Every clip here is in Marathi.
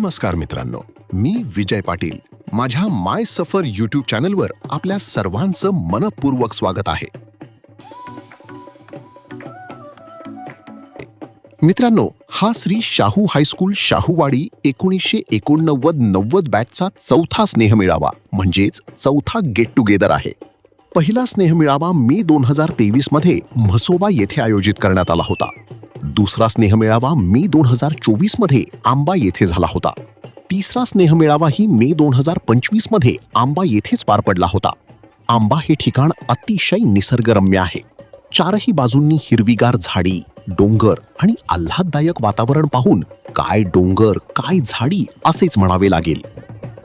नमस्कार मित्रांनो, मी विजय पाटील. माझ्या माय सफर यूट्यूब चॅनलवर आपल्या सर्वांचं मनपूर्वक स्वागत आहे. मित्रांनो, हा श्री शाहू हायस्कूल शाहूवाडी 1989-90 बॅचचा चौथा स्नेहमेळावा म्हणजेच चौथा गेट टुगेदर आहे. पहिला स्नेहमेळावा मे 2023 मध्ये म्हसोबा येथे आयोजित करण्यात आला होता. दुसरा स्नेहमेळावा मे 2024 मध्ये आंबा येथे झाला होता. तिसरा स्नेहमेळावाही मे 2025 मध्ये आंबा येथेच पार पडला होता. आंबा हे ठिकाण अतिशय निसर्गरम्य आहे. चारही बाजूंनी हिरवीगार झाडी, डोंगर आणि आल्हाददायक वातावरण पाहून काय डोंगर काय झाडी असेच म्हणावे लागेल.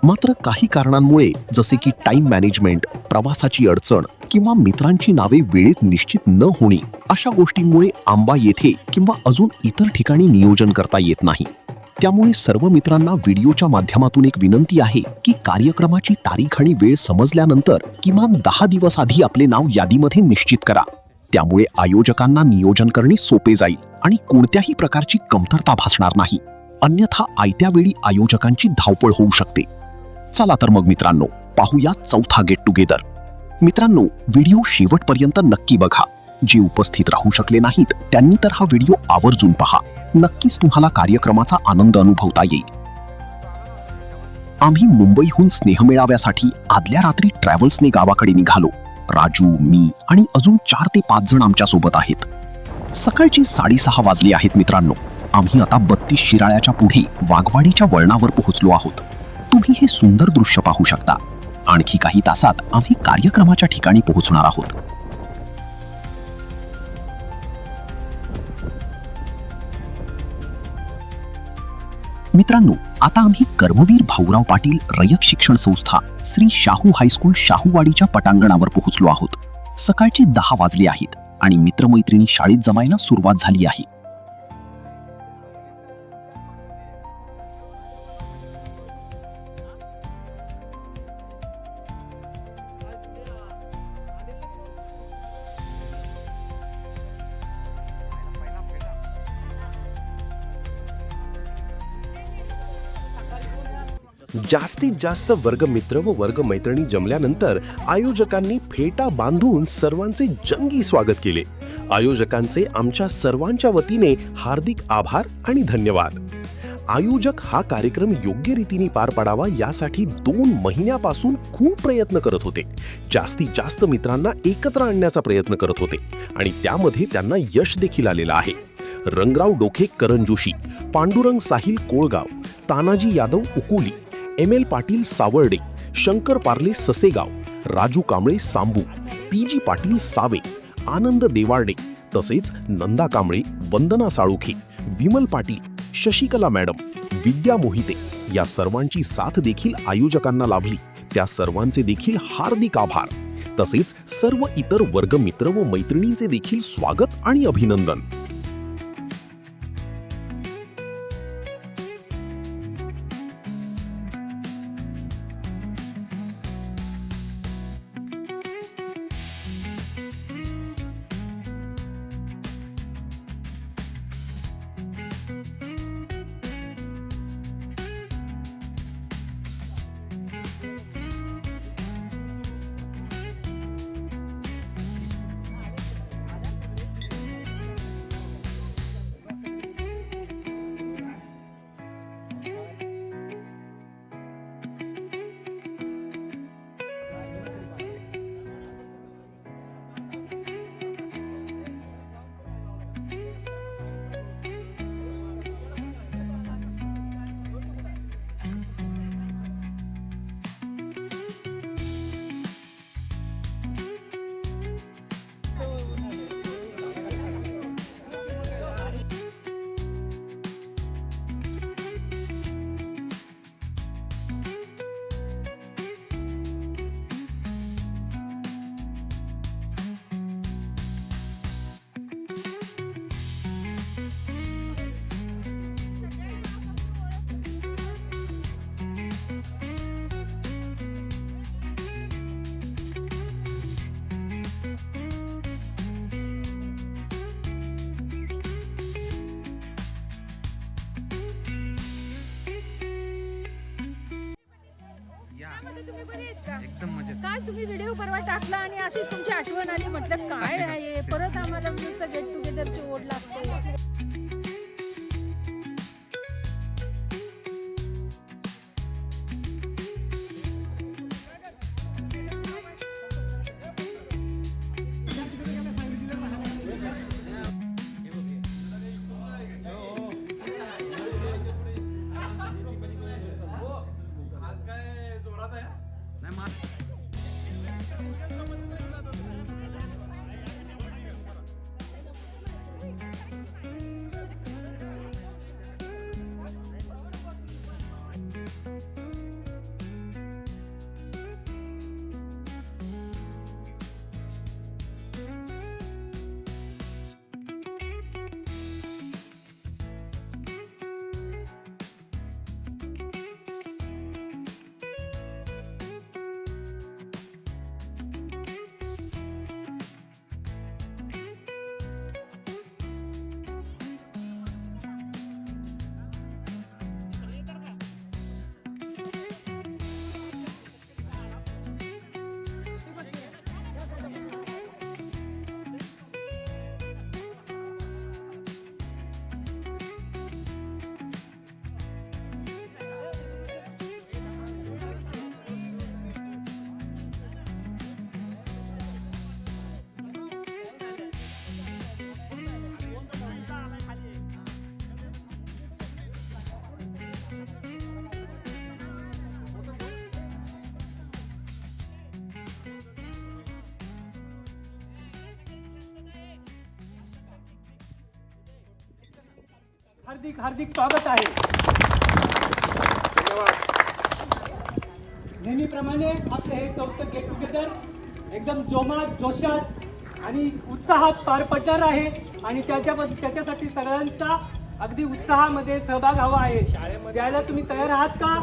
मात्र काही कारणांमुळे जसे की टाइम मॅनेजमेंट, प्रवासाची अडचण किंवा मित्रांची नावे वेळेत निश्चित न होणे अशा गोष्टींमुळे आंबा येथे किंवा अजून इतर ठिकाणी नियोजन करता येत नाही. त्यामुळे सर्व मित्रांना व्हिडिओच्या माध्यमातून एक विनंती आहे की कार्यक्रमाची तारीख आणि वेळ समजल्यानंतर किमान 10 दिवस आधी आपले नाव यादीमध्ये निश्चित करा. त्यामुळे आयोजकांना नियोजन करणे सोपे जाईल आणि कोणत्याही प्रकारची कमतरता भासणार नाही. अन्यथा आयत्या वेळी आयोजकांची धावपळ होऊ शकते. चला तर मग मित्रांनो, पाहूया चौथा गेट टुगेदर. मित्रांनो, व्हिडिओ शेवटपर्यंत नक्की बघा. जे उपस्थित राहू शकले नाहीत त्यांनी तर हा व्हिडिओ आवर्जून पहा. नक्कीच तुम्हाला कार्यक्रमाचा आनंद अनुभवता येईल. आम्ही मुंबईहून स्नेहमेळाव्यासाठी आदल्या रात्री ट्रॅव्हल्सने गावाकडे निघालो. राजू, मी आणि अजून 4 ते 5 जण आमच्या सोबत आहेत. सकाळची 6:30 वाजली आहेत मित्रांनो. आम्ही आता 32 शिराळ्याच्या पुढे वाघवाडीच्या वळणावर पोहोचलो आहोत. तुम्ही हे सुंदर दृश्य पाहू शकता. आणखी काही तासात आम्ही कार्यक्रमाच्या ठिकाणी पोहोचणार आहोत. मित्रांनो, आता आम्ही कर्मवीर भाऊराव पाटील रयत शिक्षण संस्था श्री शाहू हायस्कूल शाहूवाडीच्या पटांगणावर पोहोचलो आहोत. सकाळचे 10 वाजले आहेत आणि मित्रमैत्रिणी शाळेत जमायला सुरुवात झाली आहे. जास्तीत जास्त वर्गमित्र व वर्गमैत्रिणी जमल्यानंतर आयोजकांनी फेटा बांधून सर्वांचे जंगी स्वागत केले. आयोजकांचे आमच्या सर्वांच्या वतीने हार्दिक आभार आणि धन्यवाद. आयोजक हा कार्यक्रम योग्य रीतीने पार पाडावा यासाठी 2 महिन्यापासून खूप प्रयत्न करत होते. जास्तीत जास्त मित्रांना एकत्र आणण्याचा प्रयत्न करत होते आणि त्यामध्ये त्यांना यश देखील आलेलं आहे. रंगराव डोके करण जोशी, पांडुरंग साहिल कोळगाव, तानाजी यादव उकोली, एम.एल. पाटील सावर्डे, शंकर पार्ले ससेगाव, राजू कांबळे सांबू, पी.जी. पाटील सावे, आनंद देवार्डे, तसेच नंदा कांबळे, वंदना साळुखे, विमल पाटील, शशिकला मॅडम, विद्या मोहिते या सर्वांची साथ देखील आयोजकांना लाभली. त्या सर्वांचे देखील हार्दिक आभार. तसेच सर्व इतर वर्गमित्र व मैत्रिणींचे देखील स्वागत आणि अभिनंदन. दादा तुम्ही बरे आहेत का? एकदम मजेत. काय तुम्ही व्हिडिओ परवा टाकला आणि अशी तुमची आठवण आली, म्हटलं काय आहे परत आम्हाला नुसतं गेट टुगेदरची ओढ लागते. नाही मा- हार्दिक हार्दिक स्वागत आहे. नेहमीप्रमाणे आपले हे चौथं गेट टुगेदर एकदम जोमात जोशात आणि उत्साहात पार पडणार आहे आणि त्याच्यासाठी सगळ्यांचा अगदी उत्साहामध्ये सहभाग हवा आहे. शाळेमध्ये द्यायला तुम्ही तयार आहात का?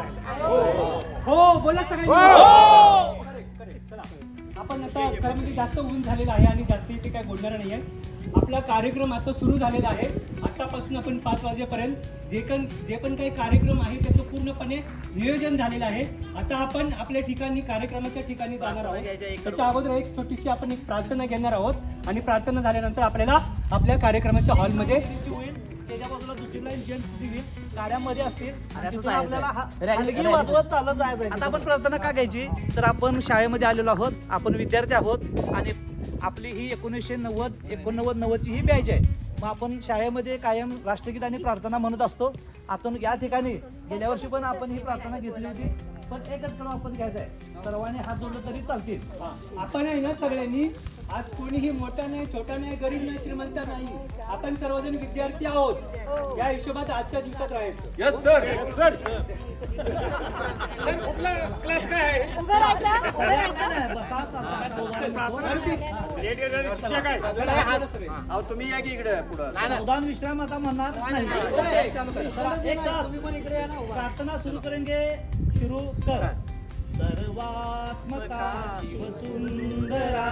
हो बोला सगळ्यांनी. चला आपण आता खरं म्हणजे जास्त ऊन झालेलं आहे आणि जास्त इथे काय बोलणार नाही आहे. आपला कार्यक्रम आता सुरू झालेला आहे. आतापासून आपण 5 वाजेपर्यंत जे पण काही कार्यक्रम आहे त्याचं पूर्णपणे नियोजन झालेलं आहे. आता आपण आपल्या ठिकाणी कार्यक्रमाच्या ठिकाणी जाणार आहोत. त्याच्या अगोदर एक छोटीशी आपण एक प्रार्थना घेणार आहोत आणि प्रार्थना झाल्यानंतर आपल्याला आपल्या कार्यक्रमाच्या हॉलमध्ये त्याच्या बाजूला दुसरी लाईन जेंट्सची होईल, गाड्यांमध्ये असतील. तिथून आपल्याला हलगी वाजवत चालत जायचं आहे. आता आपण प्रार्थना का घ्यायची, तर आपण शाळेमध्ये आलेलो आहोत, आपण विद्यार्थी आहोत आणि आपली ही 1989-90ची ही बॅच आहे. मग आपण शाळेमध्ये कायम राष्ट्रगीत आणि प्रार्थना म्हणत असतो. आपण या ठिकाणी गेल्या वर्षी पण आपण ही प्रार्थना घेतली होती, पण एकच कडा आपण घ्यायचा आहे. सर्वांनी हात जोडले तरी चालतील. आपण आहे ना सगळ्यांनी आज कोणीही मोठा नाही, छोटा नाही, गरीब नाही, श्रीमंत नाही, आपण सर्वजण विद्यार्थी आहोत. या हिशोबात आजच्या दिवसात राहायचं. Yes sir yes sir. तुम्ही या की इकडे पुढे उदान विश्राम आता म्हणणार नाही. चला, एक साथ प्रार्थना सुरू करेंगे. शुरू कर. सर्वात्मका शिवसुंदरा,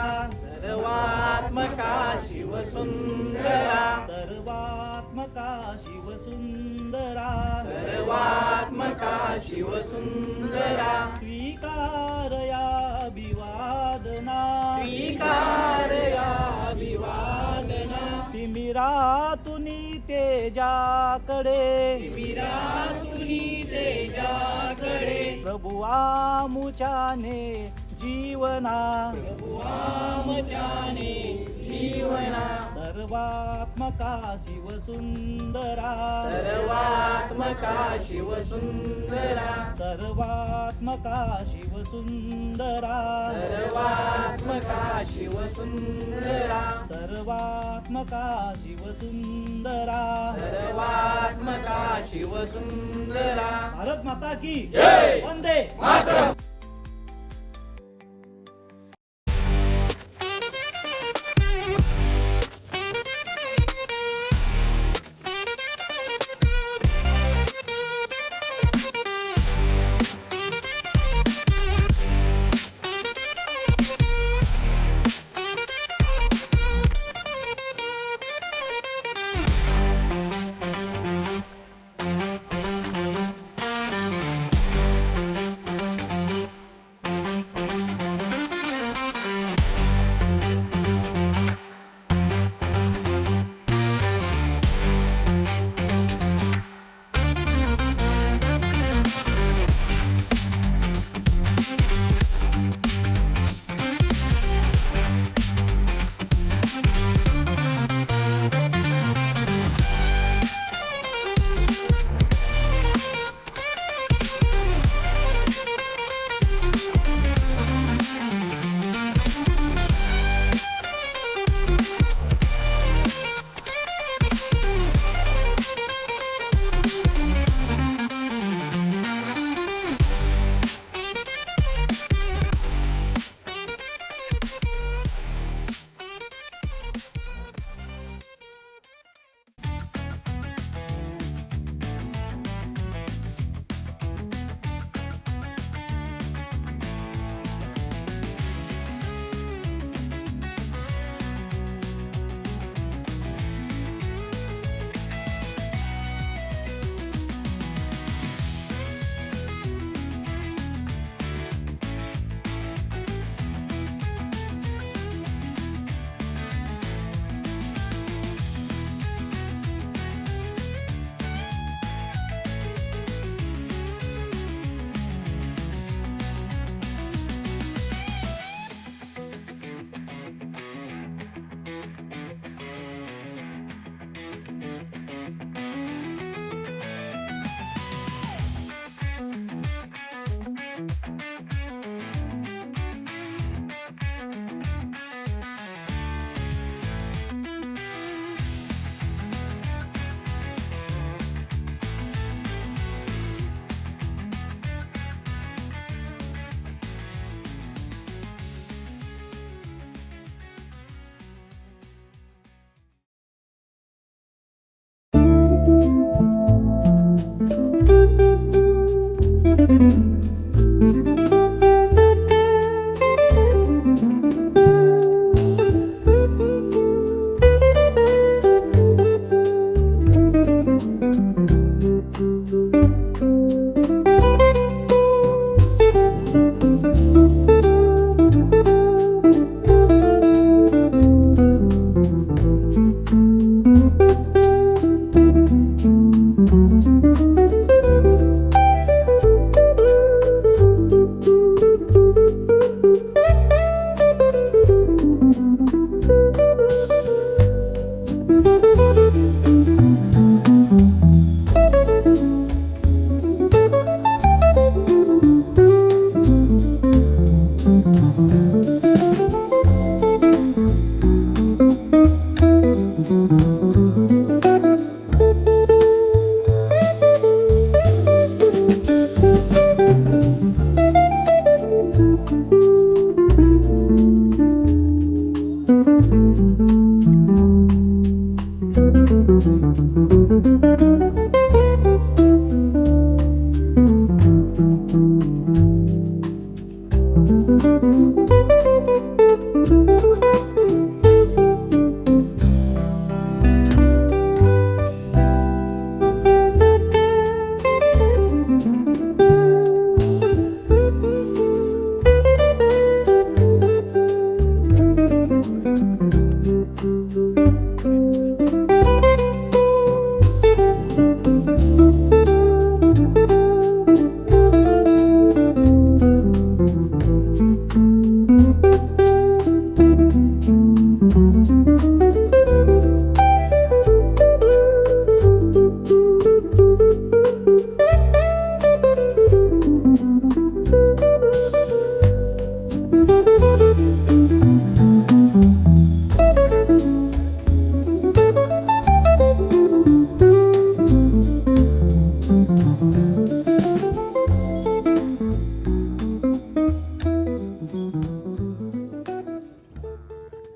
सर्वात्मका शिवसुंदरा, सर्वात्मका शिवसुंदरा, सर्वात्मका शिवसुंदरा, स्वीकारया अभिवादना, स्वीकारया अभिवादना, तिमिरातुनी तेजाकडे, तिमिरातुनी तेजाकडे, प्रभु आमुचाने जीवना, प्रभु आमुचाने जीवना, सर्वात्मका शिवसुंदरा, सर्वात्मका शिवसुंदरा, सर्वात्मका शिवसुंदरा, सर्वात्मका शिवसुंदरा, सर्वात्मका शिवसुंदरा, सर्वात्मका शिवसुंदरा. भारत माता की जय. वंदे मातरम.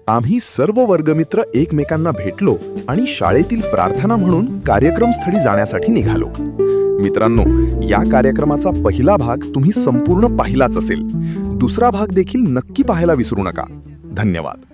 आम्ही सर्व वर्गमित्र एकमेकांना भेटलो आणि शाळेतील प्रार्थना म्हणून कार्यक्रमस्थळी जाण्यासाठी निघालो. मित्रांनो, या कार्यक्रमाचा पहिला भाग तुम्ही संपूर्ण पाहिलाच असेल. दुसरा भाग देखील नक्की पाहायला विसरू नका. धन्यवाद.